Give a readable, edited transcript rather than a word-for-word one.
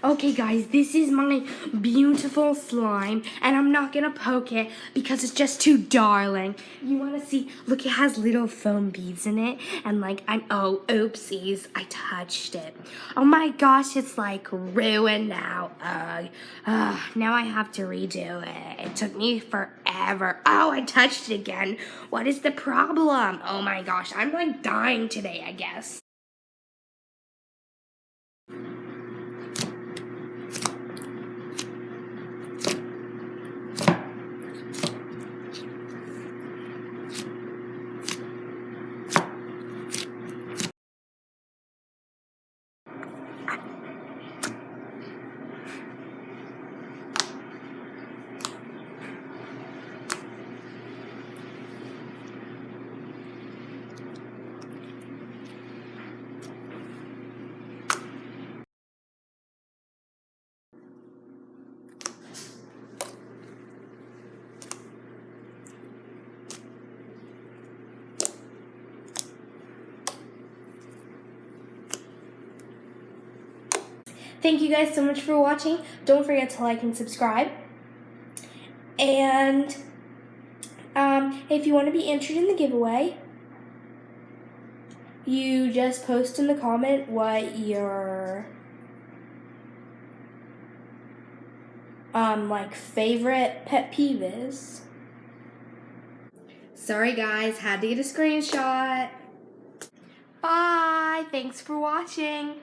Okay guys, this is my beautiful slime, and I'm not gonna poke it because it's just too darling. You wanna see? Look, it has little foam beads in it, and like, oh, oopsies, I touched it. Oh my gosh, it's like ruined now. Now I have to redo it. It took me forever. Oh, I touched it again. What is the problem? Oh my gosh, I'm like dying today, I guess. Thank you guys so much for watching. Don't forget to like and subscribe. And if you want to be entered in the giveaway, you just post in the comment what your like favorite pet peeve is. Sorry guys, had to get a screenshot. Bye, thanks for watching.